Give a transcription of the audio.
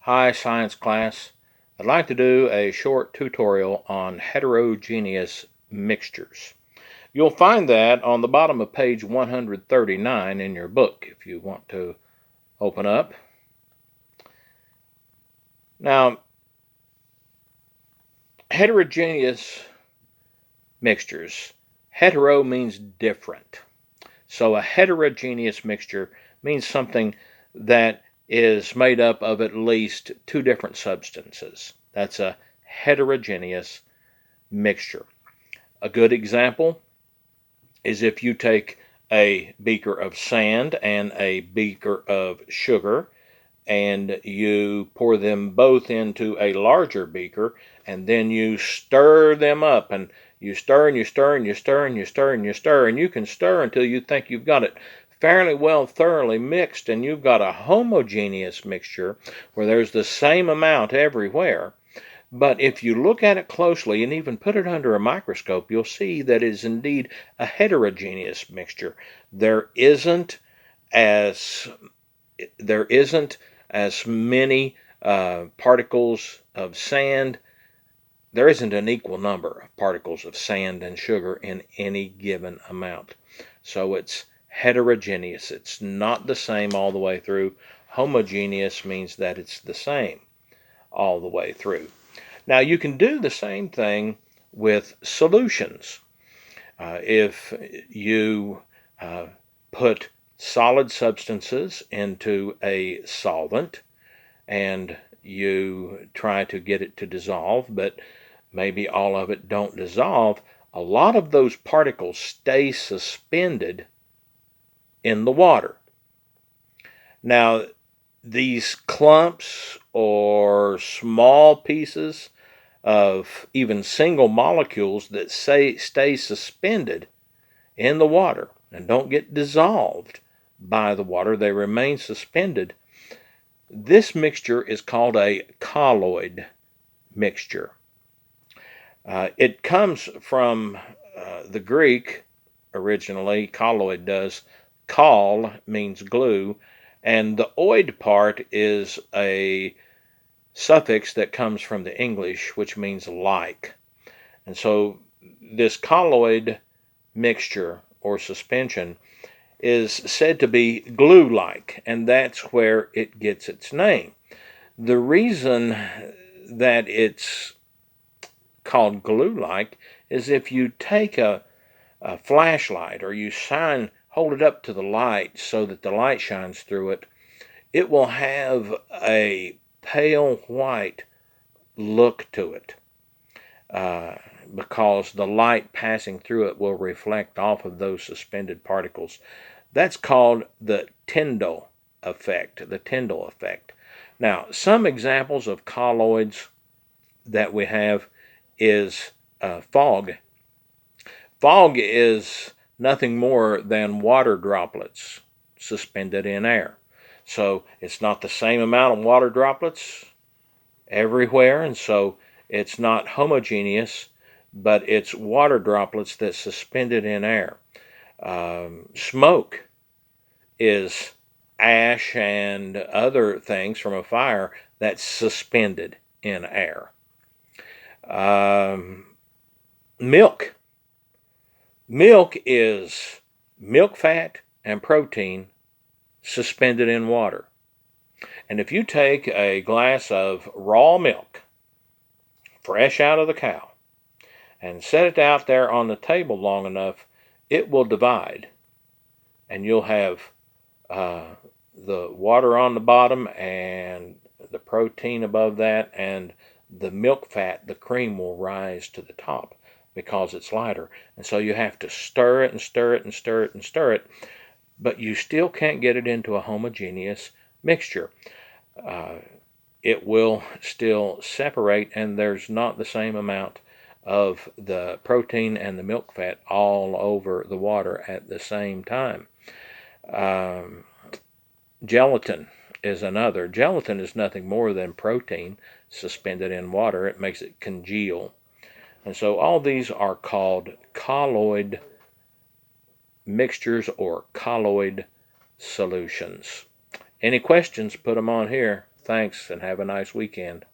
Hi, science class. I'd like to do a short tutorial on heterogeneous mixtures. You'll find that on the bottom of page 139 in your book if you want to open up. Now, heterogeneous mixtures. Hetero means different. So a heterogeneous mixture means something that is made up of at least two different substances. That's a heterogeneous mixture. A good example is if you take a beaker of sand and a beaker of sugar and you pour them both into a larger beaker and then you stir them up, and you stir and you stir and you stir and you stir and you stir, and you can stir until you think you've got it fairly well thoroughly mixed and you've got a homogeneous mixture where there's the same amount everywhere. But if you look at it closely and even put it under a microscope, you'll see that it is indeed a heterogeneous mixture. There isn't as many particles of sand. There isn't an equal number of particles of sand and sugar in any given amount. So it's heterogeneous. It's not the same all the way through. Homogeneous means that it's the same all the way through. Now you can do the same thing with solutions. If you put solid substances into a solvent and you try to get it to dissolve, but maybe all of it don't dissolve, a lot of those particles stay suspended in the water. Now, these clumps or small pieces of even single molecules that stay suspended in the water and don't get dissolved by the water, they remain suspended. This mixture is called a colloid mixture. It comes from the Greek originally, colloid does. Col means glue, and the oid part is a suffix that comes from the English, which means like. And so this colloid mixture or suspension is said to be glue-like, and that's where it gets its name. The reason that it's called glue-like is if you take a flashlight or you hold it up to the light so that the light shines through it, it will have a pale white look to it because the light passing through it will reflect off of those suspended particles. That's called the Tyndall effect, Now, some examples of colloids that we have is fog. Fog is nothing more than water droplets suspended in air. So it's not the same amount of water droplets everywhere, and so it's not homogeneous, but it's water droplets that's suspended in air. Smoke is ash and other things from a fire that's suspended in air. Milk. Milk is milk fat and protein suspended in water. And if you take a glass of raw milk, fresh out of the cow, and set it out there on the table long enough, it will divide. And you'll have the water on the bottom and the protein above that, and the milk fat, the cream, will rise to the top because it's lighter. And so you have to stir it and stir it and stir it and stir it, but you still can't get it into a homogeneous mixture. It will still separate, and there's not the same amount of the protein and the milk fat all over the water at the same time. Gelatin is another. Gelatin is nothing more than protein suspended in water. It makes it congeal. And so all these are called colloid mixtures or colloid solutions. Any questions, put them on here. Thanks, and have a nice weekend.